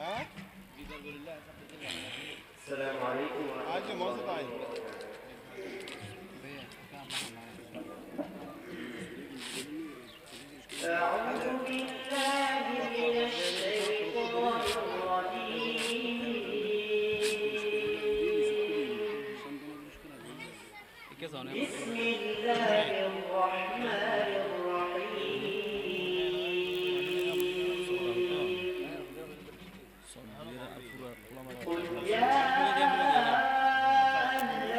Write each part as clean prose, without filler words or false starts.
السلام عليكم ورحمة الله وبركاته. أعوذ بالله من الشيطان الرجيم. بسم الله الرحمن الرحيم. قل يا أهل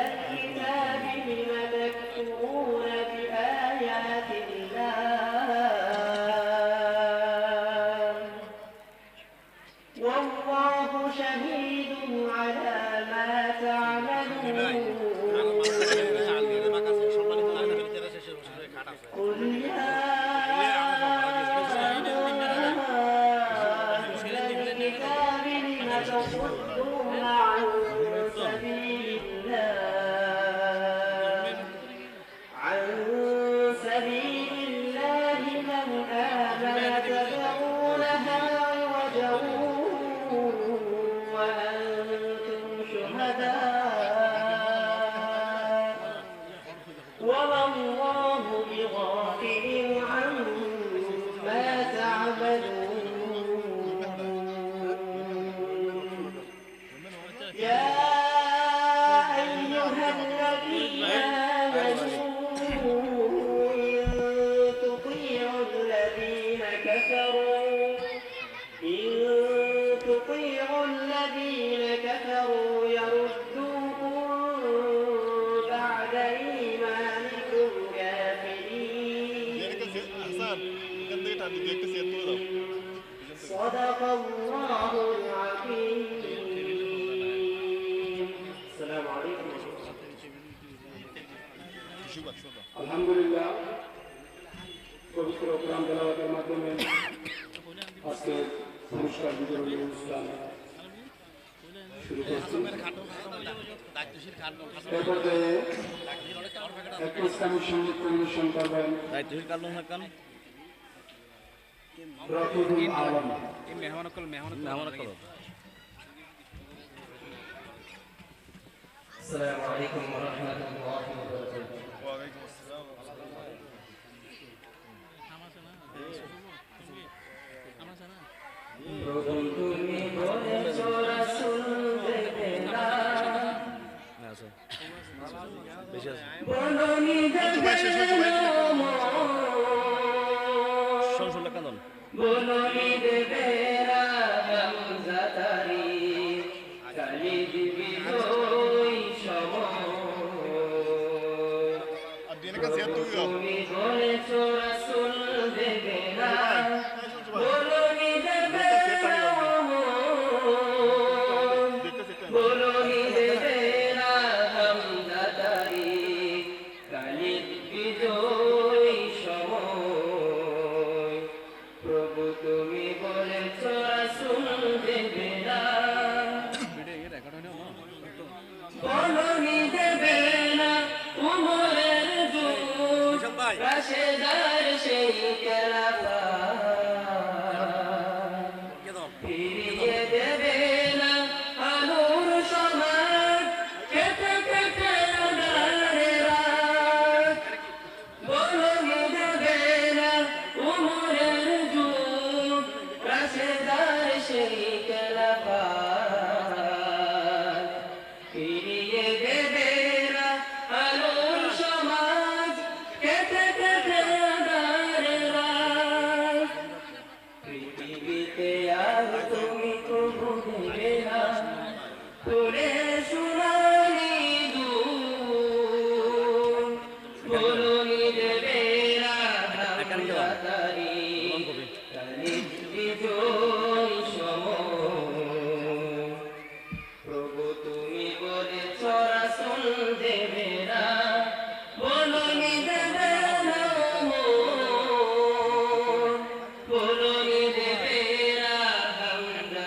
الكتاب لم تكفرون بآيات الله والله شهيد على ما تعملون. قل يا أهل الكتاب لم تصدون عن سبيل الله من آمن تبغونها عوجا وأنتم شهداء وما الله بغافل عما تعملون. يا أيها الذين آمنوا إن تطيعوا الذين كفروا يردوكم بعد إيمانكم كافرين. صدق الله العظيم. السلام عليكم. আলহামদুলিল্লাহ পবিত্র কোরআন তেলাওয়াতের মাধ্যমে আজকে পুরস্কার বিতরণী অনুষ্ঠান শুরু করছি। এ পর্যায়ে একটি ইসলামী সঙ্গীত পরিবেশন করবেন রফিকুল আলম। السلام عليكم ورحمة الله وبركاته. وعليكم السلام প্রথম তুমি বলেছো রাসূল দেবে না, বলনি দেবে না, বলনি দেবে না হামজা তারিখ কালিদ বিজয় সময়। তুমি বলেছো রাসূল দেবে না, বলনি দেবে না, বলনি দেবে না হামজা তারিখ কালিদ বিজয় সময়। প্রভু তুমি বলেছো রাসূল দেবে না, বলনি দেবে না উমরের যুগ রাশেদার সেই খেলাফা ফিরিয়ে দেবে না আলোর সমাজ কেটে কেটে আঁধারে রাত। বলনি দেবে না উমরের যুগ রাশেদার সেই খেলাফা ফিরিয়ে দেবে না আলোর সমাজ কেটে কেটে আঁধারে রাত। পৃথিবীতে আর তুমি কবু দেবে না তোরে সোনালি দুধ। বলনি দেবে না হামজা তারিখ কালিদ বিজয় সময়। প্রভু তুমি বলেছ রাসূল দেবে না, বলনি দেবে না বলনি দেবে না হামজা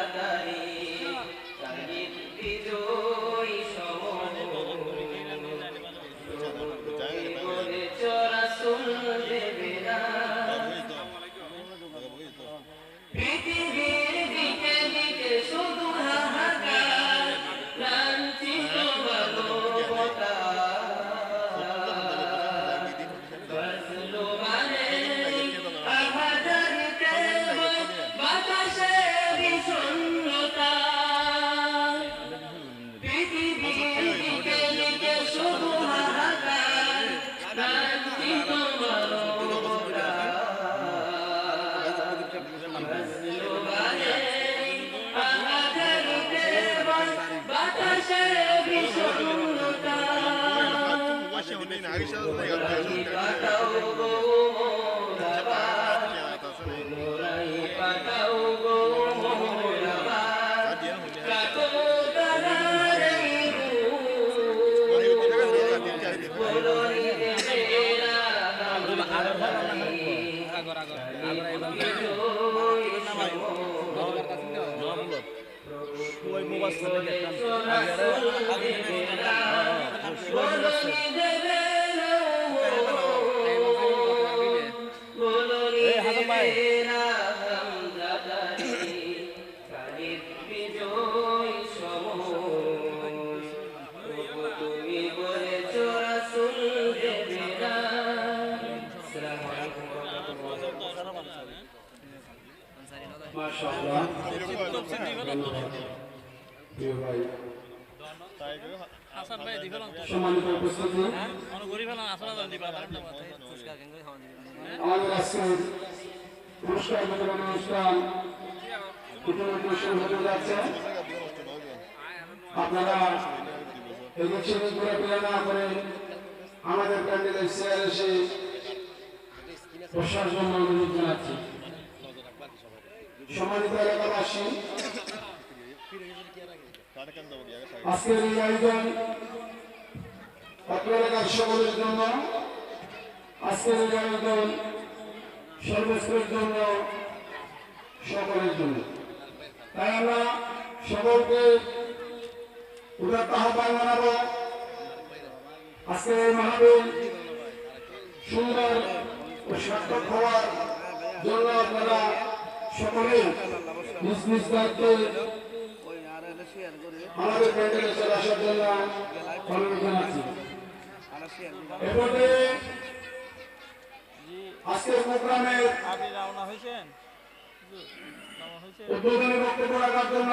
পুনরায় পাঠাও গো মোরাবাদ পুনরায় পাঠাও গো মোরাবাদ কাতরার এই বলরি দেবেরা মাশাআল্লাহ প্রিয় ভাই সম্মানিত উপস্থিতি আমাদের আজকের পুরস্কার বিতরণ অনুষ্ঠান ইতিমধ্যে শুরু হতে যাচ্ছে। আপনারা ইলেকশন ঘোরাফেরা না করে আমাদের প্যান্ডেলের চেয়ার এসে বসার জন্য অনুরোধ জানাচ্ছি। সম্মানিত এলাকাবাসী, আজকের এই আয়োজন অত্র এলাকার সকলের জন্য, আজকের এই আয়োজন সর্বস্তরের জন্য, সকলের জন্য। তাই আমরা সকলকে উদাত্ত আহ্বান জানাবো আজকের এই মাহফিল সুন্দর ও সার্থক হওয়ার জন্য আপনারা সকলে নিজ নিজ দায়িত্বে আমাদের প্যান্ডেলে চলে আসার জন্য অনুরোধ জানাচ্ছি। এরপরে আজকের প্রোগ্রামের উদ্বোধনী বক্তব্য রাখার জন্য